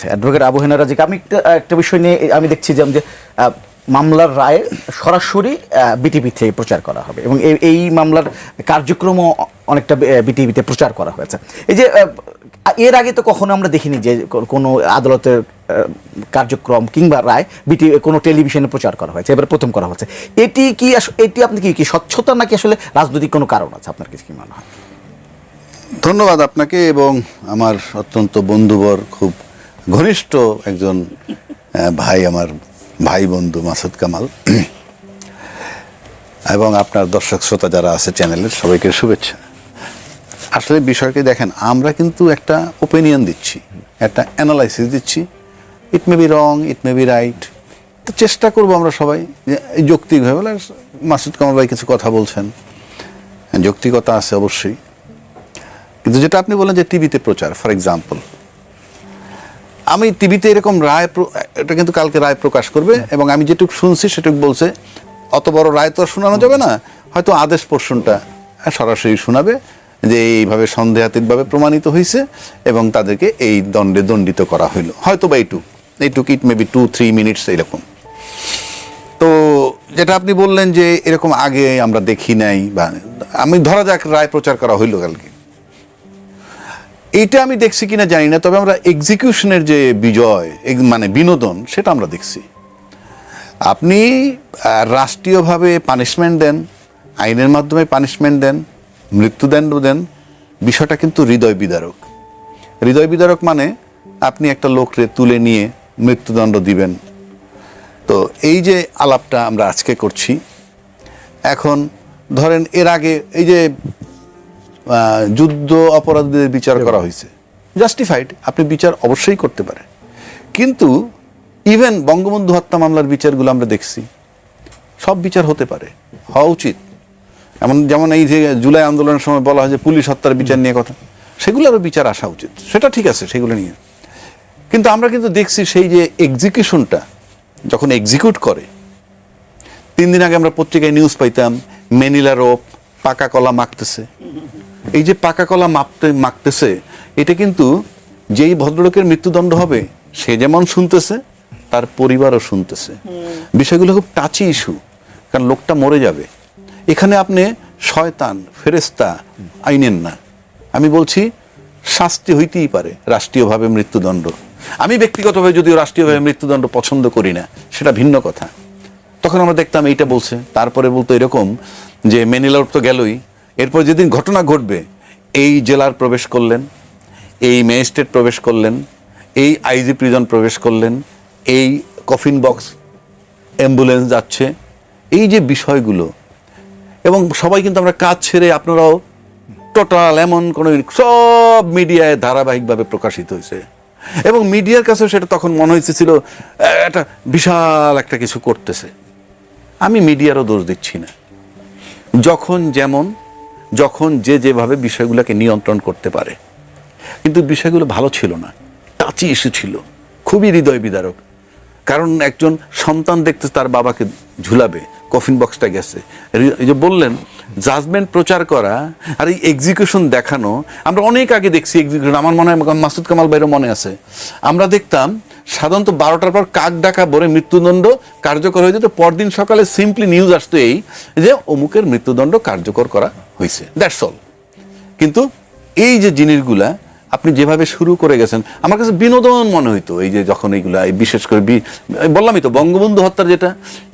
Advocate Abu Hena রাজিক, আমি একটা বিষয় নিয়ে আমি দেখছি যে মামলার রায় সরাসরি বিটিভি থেকে প্রচার করা হবে এবং এই মামলার কার্যক্রমও অনেকটা বিটিভিতে প্রচার করা হয়েছে। এই যে এর আগে তো কখনো আমরা দেখিনি যে কোনো আদালতের কার্যক্রম কিংবা রায় কোনো টেলিভিশনে প্রচার করা হয়েছে, এবার প্রথম করা হচ্ছে। এটি আপনি কি স্বচ্ছতা নাকি আসলে রাজনৈতিক কোনো কারণ আছে, আপনার কাছে কি মনে হয়? ধন্যবাদ আপনাকে এবং আমার অত্যন্ত বন্ধুবর, খুব ঘনিষ্ঠ একজন ভাই, আমার ভাই বন্ধু মাসুদ কামাল, এবং আপনার দর্শক শ্রোতা যারা আছে চ্যানেলের, সবাইকে শুভেচ্ছা। আসলে বিষয়টি দেখেন, আমরা কিন্তু একটা ওপিনিয়ন দিচ্ছি, একটা অ্যানালাইসিস দিচ্ছি। It may be wrong, it may be right. তো চেষ্টা করবো আমরা সবাই যে যৌক্তিকভাবে। মাসুদ কামাল ভাই কিছু কথা বলছেন, যৌক্তিকতা আছে অবশ্যই, কিন্তু যেটা আপনি বলেন যে টিভিতে প্রচার, ফর এক্সাম্পল, আমি টিভিতে এরকম রায়, এটা কিন্তু কালকে রায় প্রকাশ করবে এবং আমি যেটুকু শুনছি সেটুকু বলছে, অত বড় রায় তো আর শোনানো যাবে না, হয়তো আদেশ পোর্শনটা সরাসরি শোনাবে যে এইভাবে সন্দেহাতীতভাবে প্রমাণিত হয়েছে এবং তাদেরকে এই দণ্ডে দণ্ডিত করা হইল, হয়তো বা এইটুক ইট মেবি 2-3 মিনিটস এরকম। তো যেটা আপনি বললেন যে এরকম আগে আমরা দেখি নাই, বা আমি ধরা যাক রায় প্রচার করা হইল কালকে, এইটা আমি দেখছি কিনা জানি না, তবে আমরা এক্সিকিউশনের যে বিজয়, মানে বিনোদন, সেটা আমরা দেখছি। আপনি রাষ্ট্রীয়ভাবে পানিশমেন্ট দেন, আইনের মাধ্যমে পানিশমেন্ট দেন, মৃত্যুদণ্ড দেন, বিষয়টা কিন্তু হৃদয় বিদারক। হৃদয় বিদারক মানে আপনি একটা লোককে তুলে নিয়ে মৃত্যুদণ্ড দিবেন। তো এই যে আলাপটা আমরা আজকে করছি, এখন ধরেন এর আগে এই যে যুদ্ধ অপরাধীদের বিচার করা হয়েছে, জাস্টিফাইড, আপনি বিচার অবশ্যই করতে পারেন, কিন্তু ইভেন বঙ্গবন্ধু হত্যা মামলার বিচারগুলো আমরা দেখছি, সব বিচার হতে পারে, হওয়া উচিত। যেমন এই যে জুলাই আন্দোলনের সময় বলা হয় যে পুলিশ হত্যার বিচার নিয়ে কথা, সেগুলোরও বিচার আসা উচিত, সেটা ঠিক আছে, সেগুলো নিয়ে। কিন্তু আমরা কিন্তু দেখছি সেই যে এক্সিকিউশনটা যখন এক্সিকিউট করে, 3 দিন আগে আমরা পত্রিকায় নিউজ পাইতাম ম্যানিলা রোপ, পাকা কলা মাখতেছে। এই যে পাকা কলা মাখতেছে, এটা কিন্তু যেই ভদ্রলোকের মৃত্যুদণ্ড হবে সে যেমন শুনতেছে, তার পরিবারও শুনতেছে। বিষয়গুলো খুব টাচি ইস্যু, কারণ লোকটা মরে যাবে। এখানে আপনি শয়তান ফেরেস্তা আইনেন না, আমি বলছি শাস্তি হইতেই পারে রাষ্ট্রীয়ভাবে মৃত্যুদণ্ড। আমি ব্যক্তিগতভাবে যদিও রাষ্ট্রীয়ভাবে মৃত্যুদণ্ড পছন্দ করি না, সেটা ভিন্ন কথা। তখন আমরা দেখতাম এইটা বলছে, তারপরে বলতো এরকম যে ম্যানিলার তো গেলই, এরপর যেদিন ঘটনা ঘটবে, এই জেলার প্রবেশ করলেন, এই ম্যাজিস্ট্রেট প্রবেশ করলেন, এই আইজি প্রিজন প্রবেশ করলেন, এই কফিন বক্স অ্যাম্বুলেন্স যাচ্ছে, এই যে বিষয়গুলো। এবং সবাই কিন্তু আমরা কাজ ছেড়ে, আপনারাও টোটাল এমন কোনো, সব মিডিয়ায় ধারাবাহিকভাবে প্রকাশিত হয়েছে এবং মিডিয়ার কাছেও সেটা তখন মনে হয়েছিল একটা বিশাল একটা কিছু করতেছে। আমি মিডিয়ারও দোষ দিচ্ছি না, যখন যে যেভাবে বিষয়গুলোকে নিয়ন্ত্রণ করতে পারে, কিন্তু বিষয়গুলো ভালো ছিল না, টাচি ইস্যু ছিল, খুবই হৃদয় বিদারক। কারণ একজন সন্তান দেখতে তার বাবাকে ঝুলাবে, কফিন বক্সটা গেছে, এই যে বললেন জাজমেন্ট প্রচার করা আর এই এক্সিকিউশন দেখানো, আমরা অনেক আগে দেখছি এক্সিকিউশন। আমার মনে হয় মাসুদ কামাল ভাইয়েরও মনে আছে, আমরা দেখতাম সাধারণত 12টার পর কাক ডাকা বলে মৃত্যুদণ্ড কার্যকর হয়ে যেত, পরদিন সকালে সিম্পলি নিউজ আসতো এই যে অমুকের মৃত্যুদণ্ড কার্যকর করা হয়েছে, দ্যাটস অল। কিন্তু এই যে জিনিসগুলা আপনি যেভাবে শুরু করে গেছেন, আমার কাছে বিনোদন মনে হইতো। এই যে যখন এইগুলা, বিশেষ করে বললামই তো বঙ্গবন্ধু হত্যার যেটা,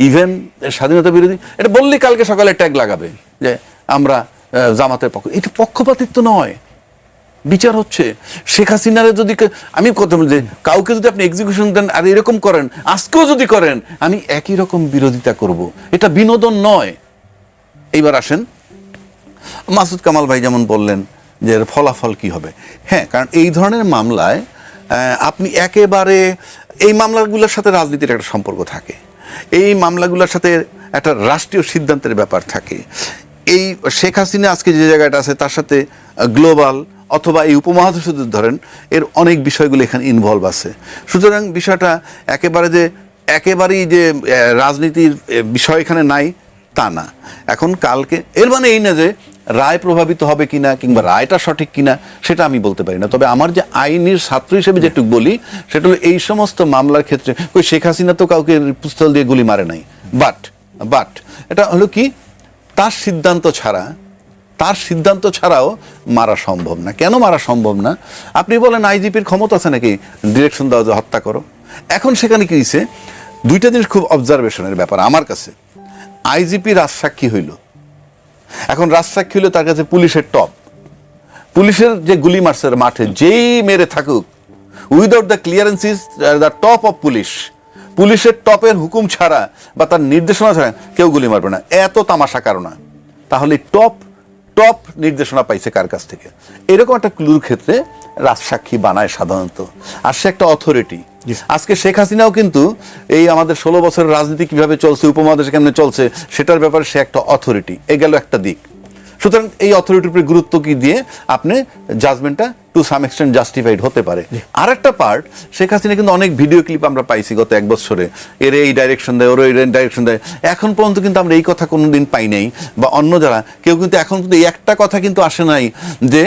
ইভেন স্বাধীনতা বিরোধী, এটা বললেই কালকে সকালে ট্যাগ লাগাবে যে আমরা জামাতের পক্ষ। এটা পক্ষপাতিত্ব নয়, বিচার হচ্ছে। শেখ হাসিনারে যদি, আমি কথা বলি যে কাউকে যদি আপনি এক্সিকিউশন দেন আর এরকম করেন, আজকেও যদি করেন, আমি একই রকম বিরোধিতা করব, এটা বিনোদন নয়। এইবার আসেন, মাসুদ কামাল ভাই যেমন বললেন যে ফলাফল কি হবে। হ্যাঁ, কারণ এই ধরনের মামলায় আপনি একেবারে, এই মামলাগুলোর সাথে রাজনীতির একটা সম্পর্ক থাকে, এই মামলাগুলোর সাথে একটা রাষ্ট্রীয় সিদ্ধান্তের ব্যাপার থাকে। এই শেখ হাসিনা আজকে যে জায়গাটা আছে তার সাথে গ্লোবাল অথবা এই উপমহাদেশ ধরেন, এর অনেক বিষয়গুলো এখানে ইনভলভ আছে। সুতরাং বিষয়টা একেবারেই যে রাজনীতির বিষয় এখানে নাই তা না। এখন কালকে এর মানে এই না যে রায় প্রভাবিত হবে কিনা কিংবা রায়টা সঠিক কিনা সেটা আমি বলতে পারি না। তবে আমার যে আইনের ছাত্র হিসেবে যেটুকু বলি সেটা হলো এই সমস্ত মামলার ক্ষেত্রে ওই শেখ হাসিনা তো কাউকে পিস্তল দিয়ে গুলি মারে নাই, বাট এটা হলো কি তার সিদ্ধান্ত ছাড়াও মারা সম্ভব না। কেন মারা সম্ভব না? আপনি বলেন আইজিপির ক্ষমতা আছে নাকি ডিরেকশন দেওয়া যে হত্যা করো। এখন সেখানে কি হয়েছে, দুইটা জিনিস খুব অবজারভেশনের ব্যাপার আমার কাছে। আইজিপি রাজসাক্ষী হইল, এখন রাজসাক্ষী হইল তার কাছে পুলিশের টপ, পুলিশের যে গুলি মারছে মাঠে যেই মেরে থাকুক, without the clearance is the top of পুলিশের টপের হুকুম ছাড়া বা তার নির্দেশনা ছাড়া কেউ গুলি মারবে না। এত তামাশা কারণ। তাহলে টপ নির্দেশনা পাইছে কার কাছ থেকে? এরকম একটা ক্লুর ক্ষেত্রে রাজসাক্ষী বানায় সাধারণত, আর সে একটা অথরিটি। আজকে শেখ হাসিনাও কিন্তু এই আমাদের 16 বছরের রাজনীতি কিভাবে চলছে, উপমহাদেশে কেমনে চলছে সেটার ব্যাপারে সে একটা অথরিটি। এ গেল একটা দিক। সুতরাং এই অথরিটির উপরে গুরুত্ব কি দিয়ে আপনি জাজমেন্টটা টু সাম এক্সটেন্ট জাস্টিফাইড হতে পারে। আর একটা পার্ট, শেখ হাসিনা কিন্তু অনেক ভিডিও ক্লিপ আমরা পাইছি গত 1 বছরে, এর এই ডাইরেকশন দেয়, ওর এই ডাইরেকশন দেয়। এখন পর্যন্ত কিন্তু আমরা এই কথা কোনোদিন পাই নাই, বা অন্য যারা কেউ কিন্তু এখন কিন্তু এই একটা কথা কিন্তু আসে নাই যে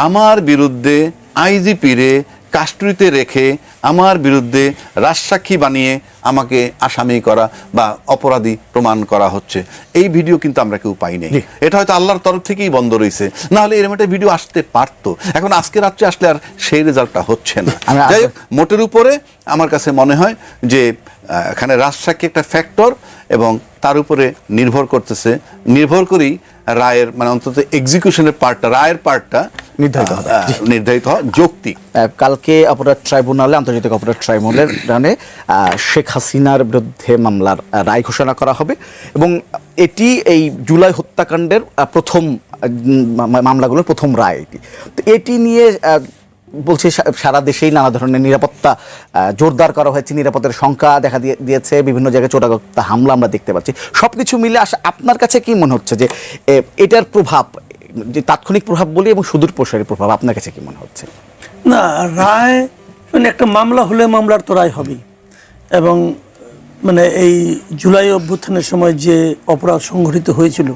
আমার বিরুদ্ধে আইজিপিরে কাস্টডিতে রেখে আমার বিরুদ্ধে রাজসাক্ষী বানিয়ে আমাকে আসামি করা বা অপরাধী প্রমাণ করা হচ্ছে। এই ভিডিও কিন্তু আমরা কেউ পাই নাই। এটা হয়তো আল্লাহর তরফ থেকেই বন্ধ রয়েছে, না হলে এরকম একটা ভিডিও আসতে পারতো। এখন আজকে রাত্রে আসলে আর সেই রেজাল্টটা হচ্ছে না। যাই হোক, মোটের উপরে আমার কাছে মনে হয় যে এখানে রাজসাক্ষী একটা ফ্যাক্টর, এবং তার উপরে নির্ভর করেই রায়ের মানে অন্তত এক্সিকিউশনের পার্টটা, রায়ের পার্টটা নির্ধারিত হয় যৌক্তিক। কালকে অপরাধ ট্রাইব্যুনালে, আন্তর্জাতিক অপরাধ ট্রাইব্যুনালে শেখ হাসিনার বিরুদ্ধে মামলার রায় ঘোষণা করা হবে, এবং এটি এই জুলাই হত্যাকাণ্ডের প্রথম মামলাগুলোর প্রথম রায় এটি। তো এটি নিয়ে বলছে সারা দেশেই নানা ধরনের নিরাপত্তা জোরদার করা হয়েছে, নিরাপত্তার সংখ্যা দেখা দিয়েছে, বিভিন্ন জায়গায় চোরাগত হামলা আমরা দেখতে পাচ্ছি। সবকিছু মিলে আপনার কাছে কি মনে হচ্ছে যে এটার প্রভাব, যে তাৎক্ষণিক প্রভাব বলি এবং সুদূর প্রসারী প্রভাব, আপনার কাছে কি মনে হচ্ছে? না, রায় মানে একটা মামলা হলে মামলার তো রায় হবেই, এবং মানে এই জুলাই অভ্যুত্থানের সময় যে অপরাধ সংঘটিত হয়েছিল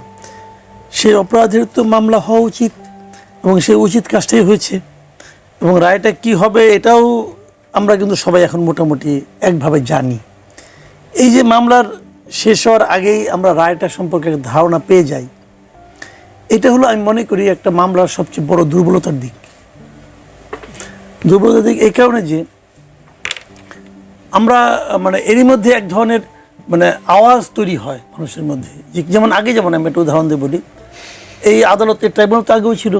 সেই অপরাধের তো মামলা হওয়া উচিত, এবং সেই উচিত কাজটাই হয়েছে। এবং রায়টা কি হবে এটাও আমরা কিন্তু সবাই এখন মোটামুটি একভাবে জানি। এই যে মামলার শেষ হওয়ার আগেই আমরা রায়টা সম্পর্কে ধারণা পেয়ে যাই, এটা হলো আমি মনে করি একটা মামলার সবচেয়ে বড় দুর্বলতার দিক। এই কারণে যে আমরা মানে এরই মধ্যে এক ধরনের মানে আওয়াজ তৈরি হয় মানুষের মধ্যে, যেমন আগে, যেমন আমি একটা উদাহরণ দিয়ে বলি, এই আদালতের ট্রাইব্যুনাল তো আগেও ছিল।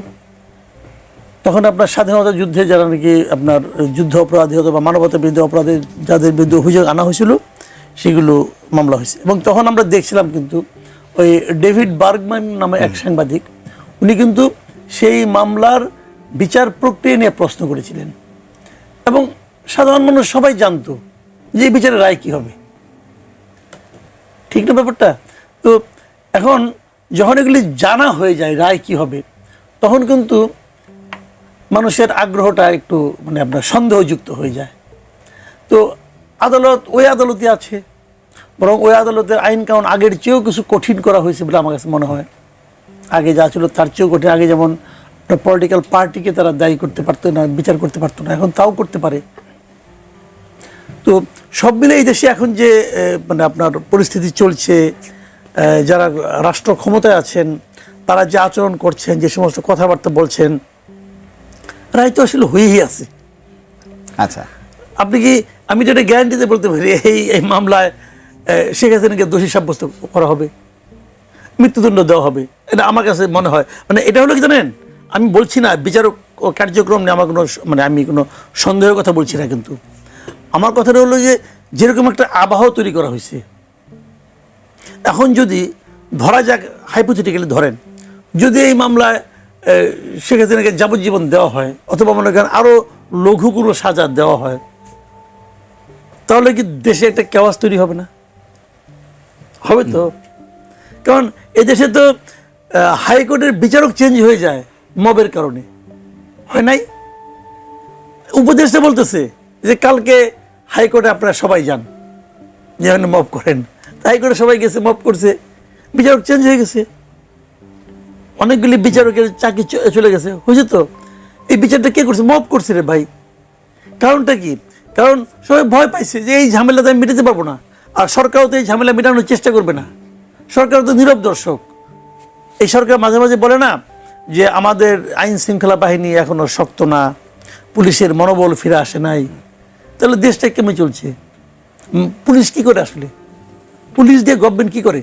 তখন আপনার স্বাধীনতা যুদ্ধে যারা নাকি আপনার যুদ্ধ অপরাধী হতো বা মানবতা বিরুদ্ধে অপরাধের যাদের বিরুদ্ধে অভিযোগ আনা হয়েছিল সেগুলো মামলা হয়েছে। এবং তখন আমরা দেখছিলাম কিন্তু ওই ডেভিড বার্গম্যান নামে এক সাংবাদিক, উনি কিন্তু সেই মামলার বিচার প্রক্রিয়া নিয়ে প্রশ্ন করেছিলেন, এবং সাধারণ মানুষ সবাই জানতো যে এই বিচারের রায় কী হবে। ঠিক না ব্যাপারটা? তো এখন যখন এগুলি জানা হয়ে যায় রায় কী হবে, তখন কিন্তু মানুষের আগ্রহটা একটু মানে আপনার সন্দেহযুক্ত হয়ে যায়। তো আদালত ওই আদালতই আছে, বরং ওই আদালতের আইন কানুন আগের চেয়েও কিছু কঠিন করা হয়েছে বলে আমার কাছে মনে হয়। আগে যা ছিল তার চেয়েও কঠিন। আগে যেমন পলিটিক্যাল পার্টিকে তারা দায়ী করতে পারতো না, বিচার করতে পারতো না, এখন তাও করতে পারে। তো সব মিলে এই দেশে এখন যে মানে আপনার পরিস্থিতি চলছে, যারা রাষ্ট্র ক্ষমতায় আছেন তারা যে আচরণ করছেন, যে সমস্ত কথাবার্তা বলছেন, রায় তো আসলে হয়েই আছে। আচ্ছা, আপনি কি, আমি যেটা গ্যারান্টিতে বলতে পারি এই মামলায় শেখ হাসিনাকে দোষী সাব্যস্ত করা হবে, মৃত্যুদণ্ড দেওয়া হবে, এটা আমার কাছে মনে হয়। মানে এটা হলো কি জানেন, আমি বলছি না বিচারক কার্যক্রম নিয়ে আমার কোনো মানে আমি কোনো সন্দেহের কথা বলছি না, কিন্তু আমার কথাটা হলো যে যেরকম একটা আবহাওয়া তৈরি করা হয়েছে, এখন যদি ধরা যাক, হাইপোথেটিক্যালি ধরেন, যদি এই মামলায় শেখ হাসিনাকে যাবজ্জীবন দেওয়া হয় অথবা মনে করেন আরও লঘু কোনো সাজা দেওয়া হয়, তাহলে কি দেশে একটা কেওয়াস তৈরি হবে না? হবে তো। কারণ এদেশে তো হাইকোর্টের বিচারক চেঞ্জ হয়ে যায় মবের কারণে, হয় নাই? উপদেষ্টা বলতেছে যে কালকে হাইকোর্টে আপনারা সবাই যান, যেখানে মব করেন, হাইকোর্টে সবাই গেছে, মব করছে, বিচারক চেঞ্জ হয়ে গেছে। অনেকগুলি বিচারকের চাকরি চলে গেছে, হয়েছে তো। এই বিচারটা কে করছে? মব করছে রে ভাই। কারণটা কি? কারণ সবাই ভয় পাইছে যে এই ঝামেলাতে আমি মেটাতে পারবো না, আর সরকারও তো এই ঝামেলা মেটানোর চেষ্টা করবে না। সরকার তো নীরব দর্শক। এই সরকার মাঝে মাঝে বলে না যে আমাদের আইন শৃঙ্খলা বাহিনী এখনো শক্ত না, পুলিশের মনোবল ফিরে আসে নাই। তাহলে দেশটা কেমন চলছে? পুলিশ কি করে আসলে? পুলিশ দিয়ে গভর্নমেন্ট কি করে?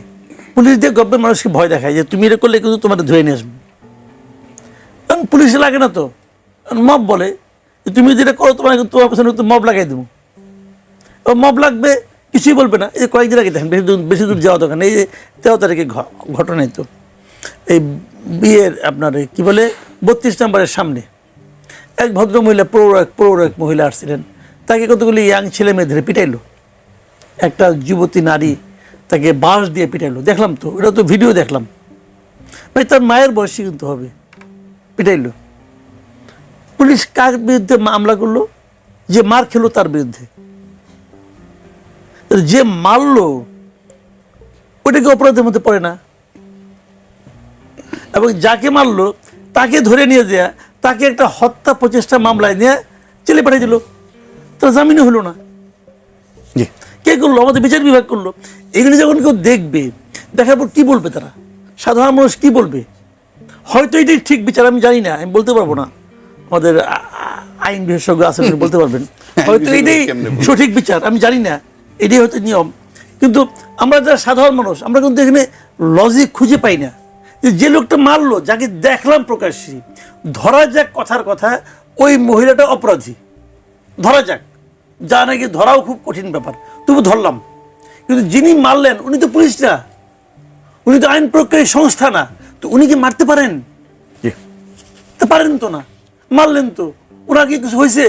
পুলিশ দিয়ে গভর্নমেন্ট মানুষকে ভয় দেখায় যে তুমি এটা করলে কিন্তু তোমাদের ধরে নিয়ে আসবে। কারণ পুলিশ লাগে না তো, মব বলে তুমি যেটা করো তোমার পেছনে মব লাগাই দেবো। মব লাগবে, কিছুই বলবে না। এই যে কয়েকদিন আগে দেখেন, বেশি দূর যাওয়া দোকান, এই যে 13 তারিখে ঘটনাই তো, এই বিয়ের আপনার কি বলে 32 নম্বরের সামনে এক ভদ্রমহিলা, প্রৌঢ় এক মহিলা আসছিলেন, তাকে কতগুলি ইয়াং ছেলে মেয়ে ধরে পিটাইলো। একটা যুবতী নারী তাকে বাঁশ দিয়ে পিটাইলো, দেখলাম তো, এটা তো ভিডিও দেখলাম। ভাই তার মায়ের বয়সী কিন্তু হবে, পিটাইলো। পুলিশ কার বিরুদ্ধে মামলা করলো? যে মার খেলো তার বিরুদ্ধে। যে মারলো ওটাকে অপরাধের মধ্যে পড়ে না, এবং যাকে মারলো তাকে ধরে নিয়ে যায়, তাকে একটা হত্যা প্রচেষ্টা মামলায় নিয়ে জেলে পাঠিয়ে দিল, তার জামিনও হলো না। কে করলো? আমাদের বিচার বিভাগ করলো। এগুলি যখন কেউ দেখবে, দেখার পর কি বলবে তারা? সাধারণ মানুষ কি বলবে? হয়তো এটাই ঠিক বিচার, আমি জানি না, আমি বলতে পারবো না। আমাদের আইন বিশেষজ্ঞ আছেন, বলতে পারবেন। হয়তো এটাই সঠিক বিচার, আমি জানি না, এটাই হয়তো নিয়ম। কিন্তু আমরা যারা সাধারণ মানুষ, আমরা কিন্তু এখানে লজিক খুঁজে পাই না। যে লোকটা মারলো, যাকে দেখলাম প্রকাশ্যে, ধরা যাক কথার কথা ওই মহিলাটা অপরাধী, ধরা যাক, যা নাকি ধরাও খুব কঠিন ব্যাপার, তবু ধরলাম। কিন্তু যিনি মারলেন উনি তো পুলিশ না, উনি তো আইন প্রয়োগকারী সংস্থা না, তো উনি কি মারতে পারেন? পারেন তো না, মারলেন তো, ওরা কি কিছু হয়েছে?